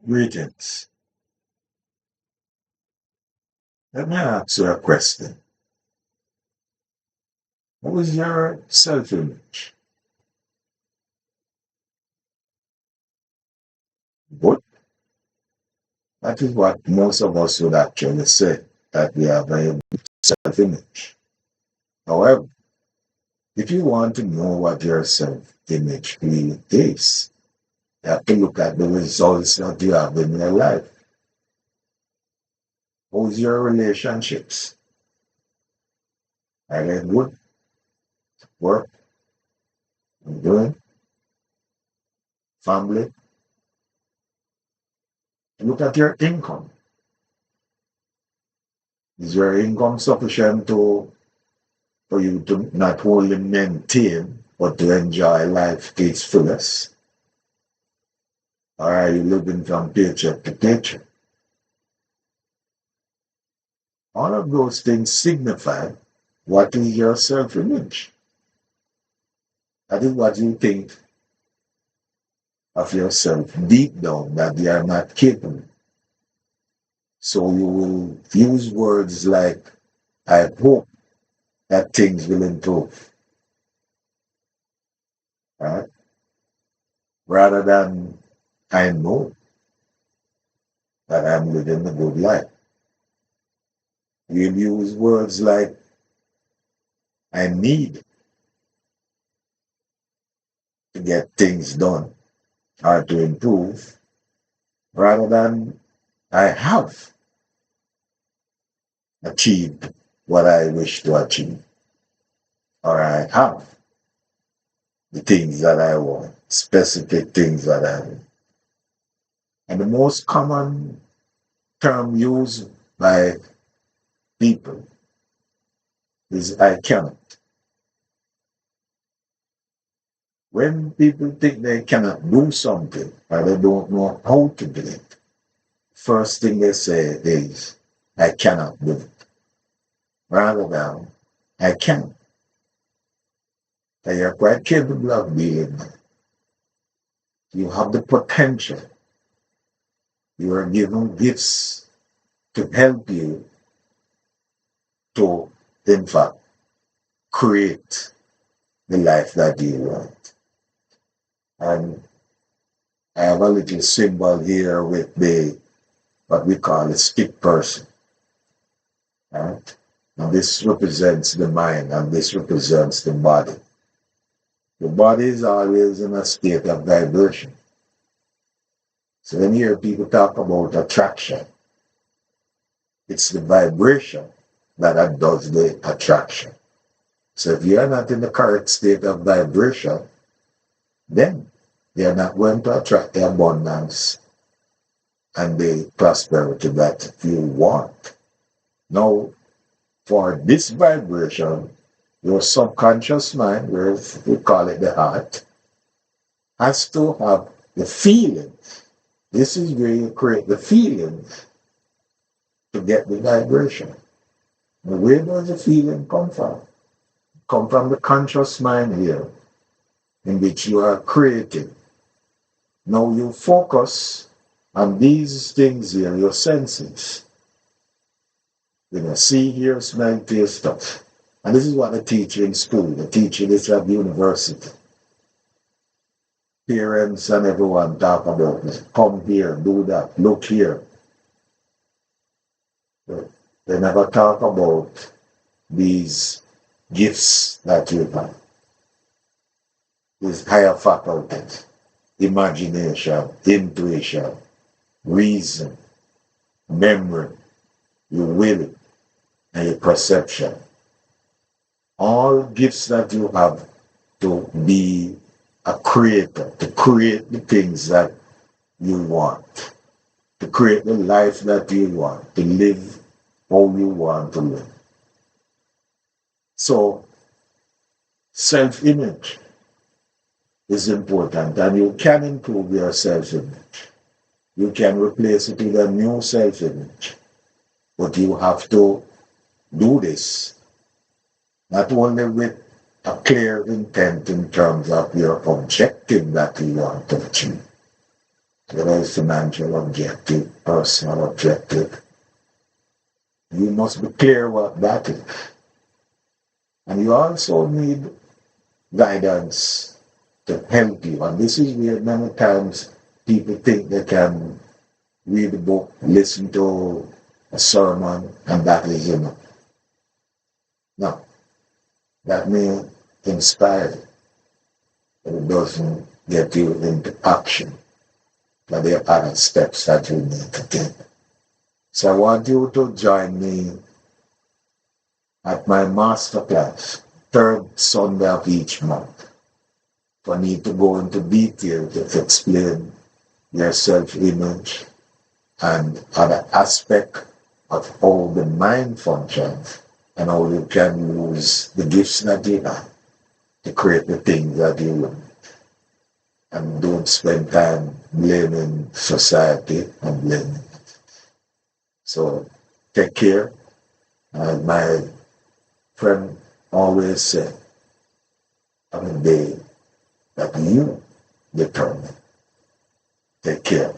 Greetings. Let me ask you a question. What is your self image? What? That is what most of us would actually say, that we have a self image. However, if you want to know what your self image really is, you have to look at the results that you have in your life. How's your relationships? Are they good? Work? Doing? Family? Look at your income. Is your income sufficient for you to not only maintain but to enjoy life to its fullest? Or are you living from paycheck to paycheck? All of those things signify what is your self image. That is what you think of yourself deep down that you are not capable. So you will use words like, I hope that things will improve, right? Rather than, I know that I'm living a good life. You'll use words like, I need to get things done or to improve, rather than, I have achieved what I wish to achieve, or I have the things that I want, specific things that I want. And the most common term used by people is, I cannot. When people think they cannot do something or they don't know how to do it, first thing they say is, I cannot do it, rather than, I can. They are quite capable of doing it. You have the potential. You are given gifts to help you to, in fact, create the life that you want. And I have a little symbol here with the what we call a stick person. Right? And this represents the mind and this represents the body. The body is always in a state of vibration. So when you hear people talk about attraction, it's the vibration that does the attraction. So if you're not in the correct state of vibration, then you're not going to attract the abundance and the prosperity that you want. Now, for this vibration, your subconscious mind, where we call it the heart, has to have the feeling. This is where you create the feeling to get the vibration. Now, where does the feeling come from? Come from the conscious mind here, in which you are creating. Now you focus on these things here, your senses. See, hear, smell, taste, touch. And this is what they teach in school. They teach this at university. Parents and everyone talk about this. Come here, do that, look here. They never talk about these gifts that you have. These higher faculties, imagination, intuition, reason, memory, your will, and your perception. All gifts that you have to be a creator, to create the things that you want, to create the life that you want, to live how you want to live. So, self image is important, and you can improve your self image. You can replace it with a new self image, but you have to do this not only with a clear intent in terms of your objective that you want to achieve, whether it's financial objective, personal objective. You must be clear what that is. And you also need guidance to help you. And this is where many times people think they can read a book, listen to a sermon, and that is enough. No, that may inspire you, but it doesn't get you into action. But there are other steps that you need to take. So I want you to join me at my masterclass, third Sunday of each month. For me to go into detail to explain your self-image and other aspect of how the mind functions and how you can use the gifts that you have to create the things that you want. And don't spend time blaming society and blaming it. So take care. As my friend always said, on a day that you determine. Take care.